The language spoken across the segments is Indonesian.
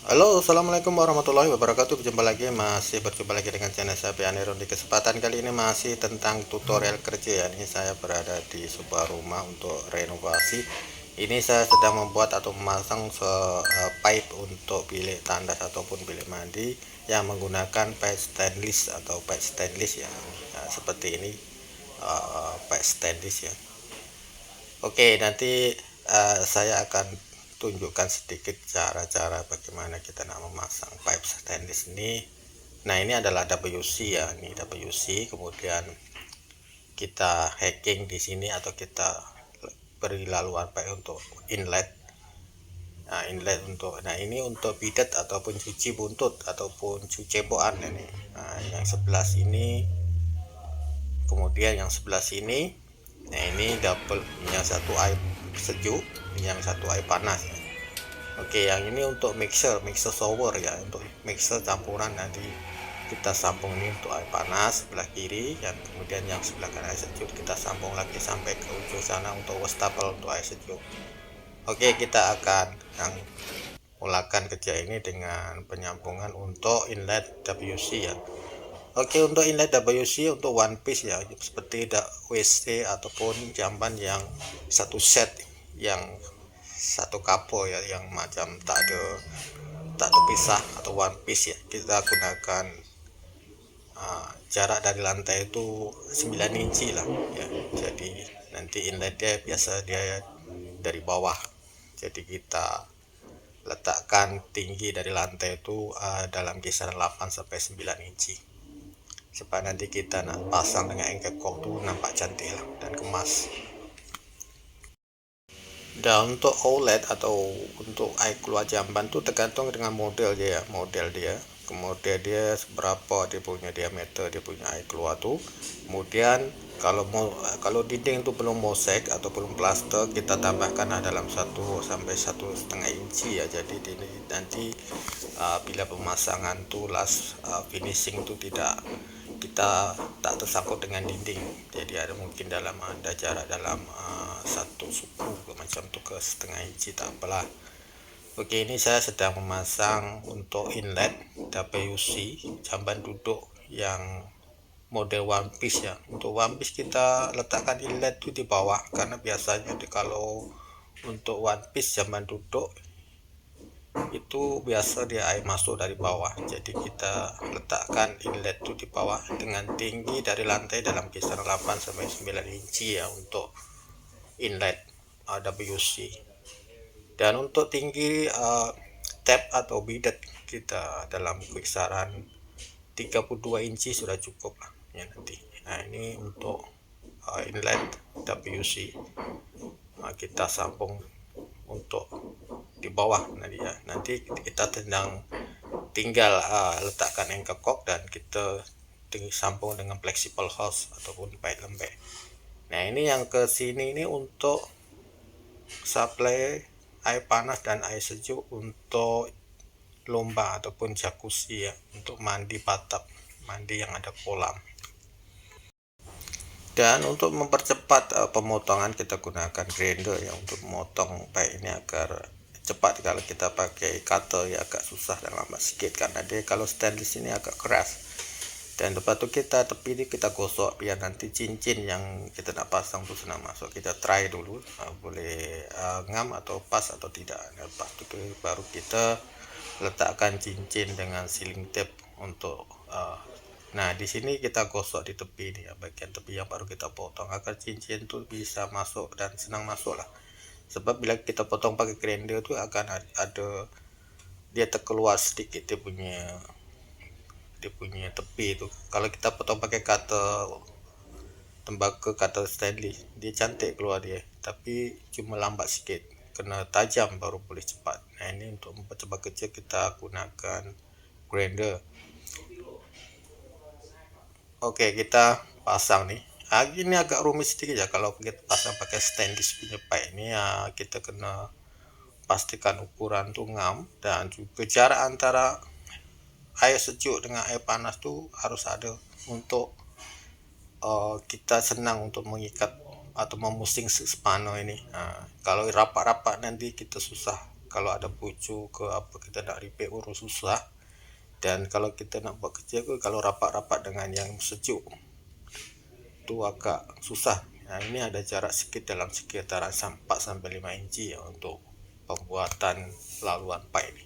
Halo, assalamualaikum warahmatullahi wabarakatuh. Berjumpa lagi dengan channel saya Pianero. Di kesempatan kali ini masih tentang tutorial kerja ya. Ini saya berada di sebuah rumah untuk renovasi. Ini saya sedang membuat atau memasang pipe untuk bilik tandas ataupun bilik mandi yang menggunakan pipe stainless atau pipe stainless ya. Nah, seperti ini pipe stainless ya. Oke, nanti saya akan tunjukkan sedikit cara-cara bagaimana kita nak memasang pipe stainless ini. Nah, ini adalah WC ya, ini WC. Kemudian kita hacking di sini atau kita beri laluan pipe untuk inlet. Nah, ini untuk bidet ataupun cuci buntut ataupun cuci boan ini. Nah, yang sebelah sini, kemudian yang sebelah sini. Nah, ini double, yang satu air sejuk, yang satu air panas ya. Oke, yang ini untuk mixer shower ya, untuk mixer campuran. Nanti kita sambung ini untuk air panas sebelah kiri, dan kemudian yang sebelah kanan air sejuk kita sambung lagi sampai ke ujung sana untuk wastafel untuk air sejuk. Oke, kita akan mulakan kerja ini dengan penyambungan untuk inlet WC ya. Oke, untuk inlet WC untuk one piece ya, seperti WC ataupun jamban yang satu set, yang satu kapo ya, yang macam tak terpisah atau one piece ya. Kita gunakan jarak dari lantai itu 9 inci lah ya. Jadi nanti inletnya biasa dia dari bawah. Jadi kita letakkan tinggi dari lantai itu dalam kisaran 8 sampai 9 inci. Supaya nanti kita nak pasang dengan anchor cord tuh nampak cantik lah dan kemas. Dan untuk OLED atau untuk air keluar jamban tuh tergantung dengan model dia, kemudian dia seberapa dia punya diameter, dia punya air keluar tuh. Kemudian kalau dinding itu belum mosek atau belum plaster, kita tambahkan dalam 1 sampai 1,5 inci ya. Jadi ini nanti bila pemasangan tuh last finishing tuh tidak, kita tak tersangkut dengan dinding. Jadi mungkin ada jarak dalam satu suku macam tu ke 1,5 inci, tak apalah. Oke, ini saya sedang memasang untuk inlet WC jamban duduk yang model one piece ya. Untuk one piece kita letakkan inlet itu di bawah, karena biasanya kalau untuk one piece jamban duduk itu biasa dia air masuk dari bawah. Jadi kita letakkan inlet itu di bawah dengan tinggi dari lantai dalam kisaran 8 sampai 9 inci ya untuk inlet WC. Dan untuk tinggi tap atau bidet kita dalam kisaran 32 inci sudah cukup lah ya nanti. Nah, ini untuk inlet WC kita sambung untuk di bawah nanti ya. Nanti kita tinggal letakkan anchor cord dan kita sambung dengan flexible hose ataupun pipe lembek. Nah, ini yang ke sini ini untuk supply air panas dan air sejuk untuk lomba ataupun jacuzzi ya, untuk mandi bathtub, mandi yang ada kolam. Dan untuk mempercepat pemotongan, kita gunakan grinder ya untuk memotong pipe ini agar cepat. Kalau kita pakai cutter ya agak susah dan lambat sedikit, karena dia kalau stainless ini agak keras. Dan lepas itu tepi ini kita gosok biar nanti cincin yang kita nak pasang tuh senang masuk. Kita try dulu boleh ngam atau pas atau tidak. Dan lepas itu baru kita letakkan cincin dengan sealing tape untuk nah di sini kita gosok di tepi ini ya, bagian tepi yang baru kita potong, agar cincin itu bisa masuk dan senang masuk lah. Sebab bila kita potong pakai grinder itu akan ada dia terkeluar sedikit dia punya tepi itu. Kalau kita potong pakai cutter stainless, dia cantik keluar dia, tapi cuma lambat sedikit, kena tajam baru boleh cepat. Nah, ini untuk mempercepat kerja kita gunakan grinder. Oke, kita pasang nih. Ini agak rumit sedikit ya kalau kita pasang pakai stainless punya pipe ini ya. Kita kena pastikan ukuran tuh ngam, dan juga jarak antara air sejuk dengan air panas tuh harus ada untuk kita senang untuk mengikat atau memusing spano ini. Kalau rapat-rapat nanti kita susah kalau ada pucu ke apa kita nak repair urus susah. Dan kalau kita nak buat kecil ke, kalau rapat-rapat dengan yang sejuk itu agak susah. Nah, ini ada jarak sedikit dalam sekitaran 4-5 inci ya untuk pembuatan laluan pipe ini.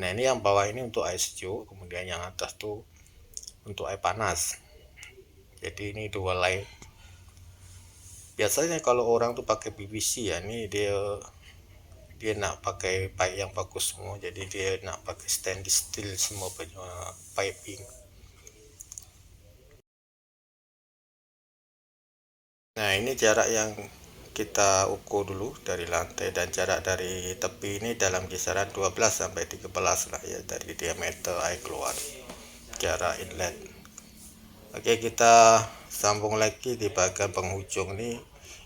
Nah, ini yang bawah ini untuk air sejuk, kemudian yang atas tuh untuk air panas. Jadi ini dua line. Biasanya kalau orang tuh pakai PVC ya, ini dia nak pakai pipe yang bagus semua, jadi dia nak pakai stainless steel semua piping. Nah, ini jarak yang kita ukur dulu dari lantai, dan jarak dari tepi ini dalam kisaran 12 sampai 13 lah ya, dari diameter air keluar, jarak inlet. Oke, kita sambung lagi di bagian penghujung nih.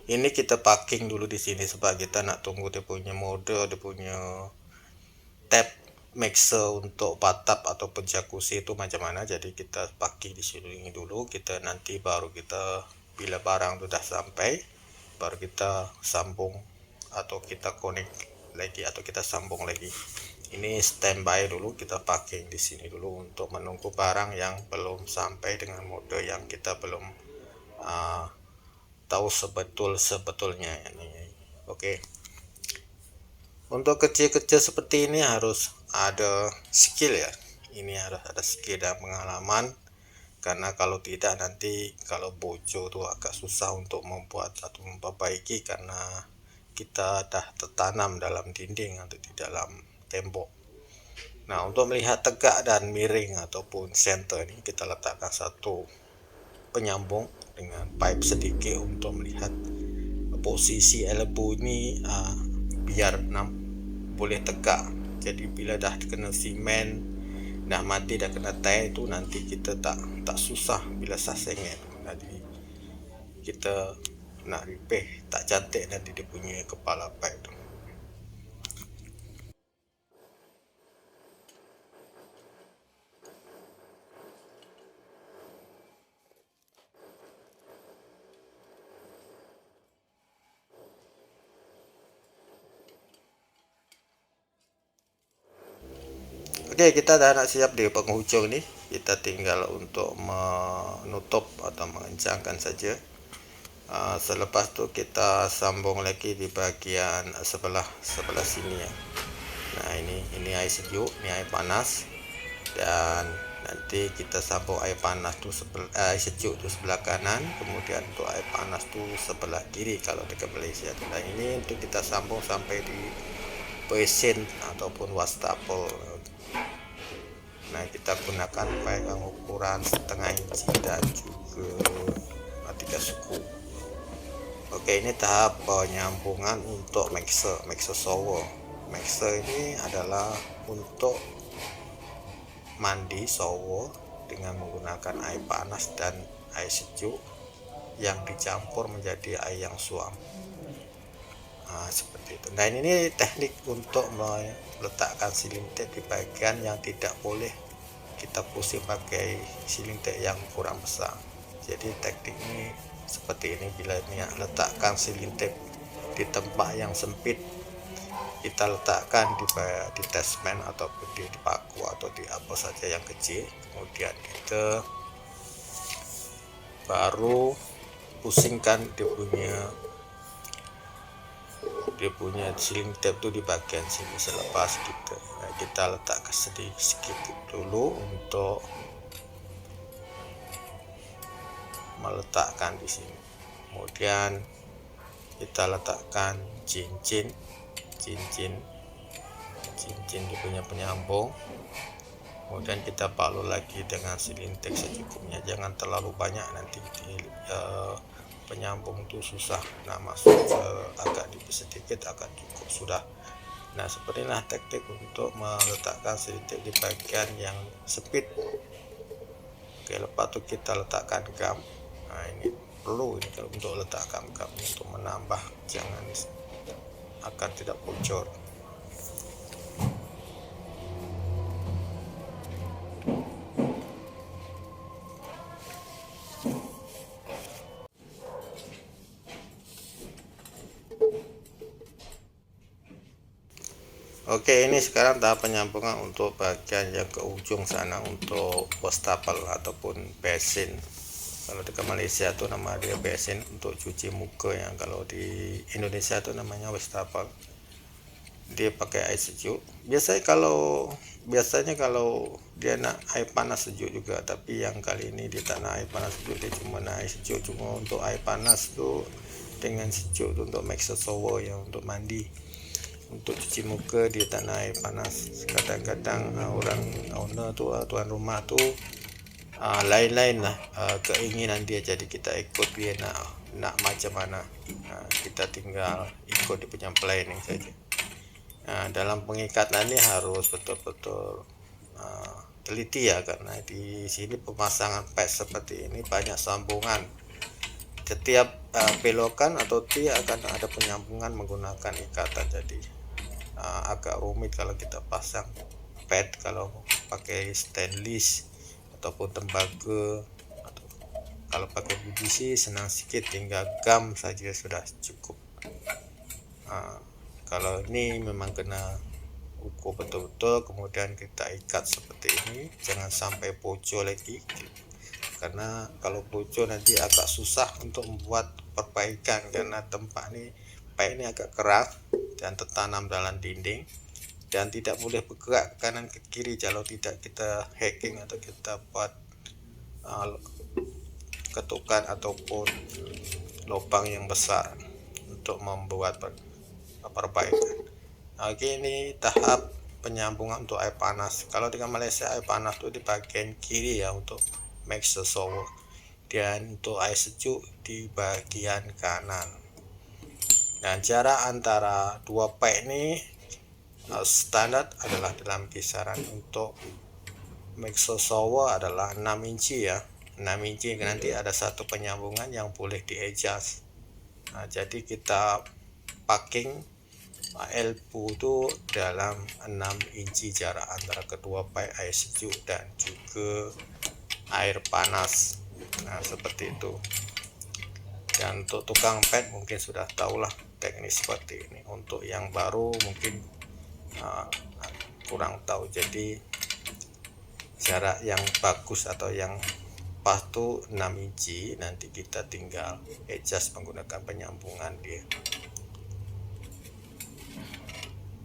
Ini kita packing dulu di sini sebab kita nak tunggu dia punya mode, dia punya tab mixer untuk bathtub atau jacuzzi itu macam mana. Jadi kita packing di sini dulu, kita nanti baru kita bila barang sudah sampai baru kita sambung atau kita connect lagi atau kita sambung lagi. Ini standby dulu, kita packing di sini dulu untuk menunggu barang yang belum sampai dengan mode yang kita belum tahu sebetulnya ini. Oke. Untuk kecil-kecil seperti ini harus ada skill ya. Ini harus ada skill dan pengalaman, karena kalau tidak nanti kalau bocor tuh agak susah untuk membuat atau memperbaiki, karena kita dah tertanam dalam dinding atau di dalam tembok. Nah, untuk melihat tegak dan miring ataupun center ini kita letakkan satu penyambung dengan pipe sedikit untuk melihat posisi elbow ini biar boleh tegak. Jadi bila dah kena simen, dah mati, dah kena tie itu nanti kita tak susah bila sasengnya. Jadi kita nak repair tak cantik nanti dia punya kepala pipe tu. Oke, kita dah nak siap di penghujung ni. Kita tinggal untuk menutup atau mengencangkan saja. Selepas tu kita sambung lagi di bagian sebelah sini ya. Nah, ini air sejuk, ini air panas, dan nanti kita sambung air panas tu air sejuk tu sebelah kanan, kemudian untuk air panas tu sebelah kiri kalau dekat Malaysia. Dan ini untuk kita sambung sampai di basin ataupun wastafel. Nah, kita gunakan pipe yang ukuran setengah inci dan juga 3 suku. Oke, ini tahap penyambungan untuk mixer shower. Mixer ini adalah untuk mandi shower dengan menggunakan air panas dan air sejuk yang dicampur menjadi air yang suam. Seperti itu. Nah, ini teknik untuk meletakkan ceiling tape di bagian yang tidak boleh kita pusing pakai ceiling tape yang kurang besar. Jadi teknik ini seperti ini. Bila ini letakkan ceiling tape di tempat yang sempit, kita letakkan di attachment atau di paku atau di apa saja yang kecil, kemudian kita baru pusingkan dia punya ceiling tape tu di bagian sini. Selepas kita letakkan sedikit dulu untuk meletakkan di sini. Kemudian kita letakkan cincin dia punya penyambung. Kemudian kita balut lagi dengan ceiling tape secukupnya, jangan terlalu banyak, nanti penyambung itu susah. Nah, masuk agak sedikit, agak cukup sudah. Nah, seperti inilah teknik untuk meletakkan ceiling tape di bagian yang sempit. Oke, lepas itu kita letakkan gam. Nah, ini perlu ini kalau untuk letakkan gam untuk menambah, jangan akan tidak bocor. Oke, ini sekarang tahap penyambungan untuk bagian yang ke ujung sana untuk wastafel ataupun basin. Kalau di Malaysia tuh nama dia basin untuk cuci muka, yang kalau di Indonesia tuh namanya wastafel. Dia pakai air sejuk. Biasanya kalau dia nak air panas sejuk juga, tapi yang kali ini dia tak nak air panas sejuk, dia cuma nak air sejuk. Cuma untuk air panas tuh dengan sejuk tuh untuk make shower, yang untuk mandi. Untuk cuci muka dia tak nak air panas. Kadang-kadang orang owner tu, tuan rumah tu lain-lain lah keinginan dia, jadi kita ikut dia nak macam mana. Kita tinggal ikut dia punya planning saja. Dalam pengikatan ini harus betul-betul teliti ya, karena di sini pemasangan pad seperti ini banyak sambungan. Setiap belokan atau T akan ada penyambungan menggunakan ikatan, jadi agak rumit kalau kita pasang pad. Kalau pakai stainless ataupun tembaga, atau kalau pakai PVC senang sikit, tinggal gam saja sudah cukup. Kalau ini memang kena ukur betul-betul, kemudian kita ikat seperti ini, jangan sampai bocor lagi, karena kalau bocor nanti agak susah untuk membuat perbaikan, karena tempat ini pipe ini agak keras dan tertanam dalam dinding, dan tidak boleh bergerak ke kanan ke kiri kalau tidak kita hacking atau kita buat ketukan ataupun lubang yang besar untuk membuat perbaikan. Oke, ini tahap penyambungan untuk air panas. Kalau di Malaysia air panas itu di bagian kiri ya untuk make shower, dan untuk air sejuk di bagian kanan. Dan jarak antara dua pipe ini standar adalah dalam kisaran untuk make shower adalah 6 inci ya. 6 inci nanti ada satu penyambungan yang boleh di adjust. Jadi kita packing elbow itu dalam 6 inci jarak antara kedua pipe air sejuk dan juga air panas. Seperti itu. Dan untuk tukang pad mungkin sudah tahulah teknik seperti ini. Untuk yang baru mungkin kurang tahu. Jadi jarak yang bagus atau yang pas tuh 6 inci, nanti kita tinggal adjust menggunakan penyambungan dia.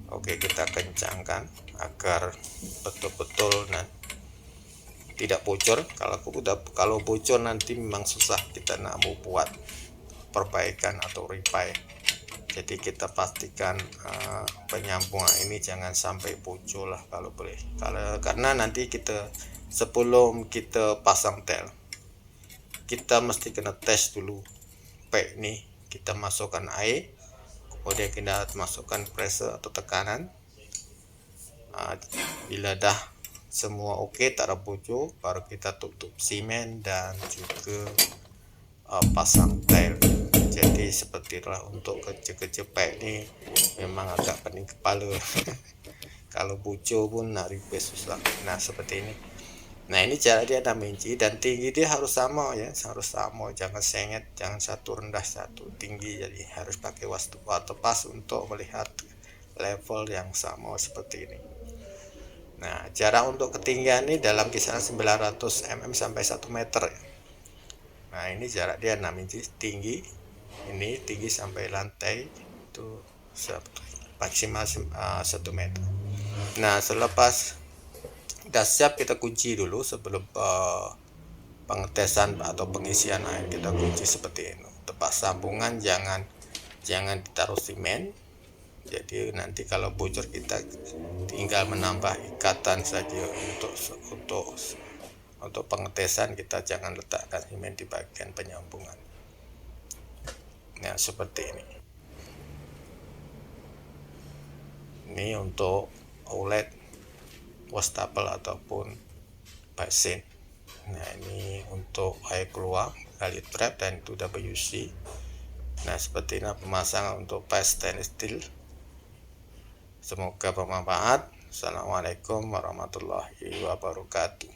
Oke, kita kencangkan agar betul-betul tidak bocor. Kalau bocor nanti memang susah kita nak mau buat perbaikan atau repair. Jadi kita pastikan penyambungan ini jangan sampai bocor lah kalau boleh. Karena nanti sebelum kita pasang tel, kita mesti kena tes dulu pipe ini. Kita masukkan air, kemudian kita masukkan pressure atau tekanan. Bila dah semua oke, tak ada bocor, baru kita tutup simen dan juga pasang tile. Jadi seperti itulah untuk kerja-kerja pipe ini memang agak pening kepala. Kalau bocor pun nak repair susah. Nah, seperti ini. Nah, ini jarak dia 6 inci dan tinggi dia harus sama ya, harus sama, jangan sengit, jangan satu rendah satu tinggi. Jadi harus pakai water pass untuk melihat level yang sama seperti ini. Nah, jarak untuk ketinggian ini dalam kisaran 900 mm sampai 1 meter ya. Nah, ini jarak dia 6 inci tinggi. Ini tinggi sampai lantai itu maksimal 1 meter. Nah, selepas udah siap, kita kunci dulu sebelum pengetesan atau pengisian air. Kita kunci seperti ini. Tepat sambungan, jangan ditaruh simen. Jadi nanti kalau bocor kita tinggal menambah ikatan saja. Untuk pengetesan kita jangan letakkan simen di bagian penyambungan. Nah, seperti ini. Ini untuk outlet wastafel ataupun basin. Nah, ini untuk air keluar kali trap dan itu WC. Nah, seperti ini pemasangan untuk pipe stainless steel. Semoga bermanfaat. Assalamualaikum warahmatullahi wabarakatuh.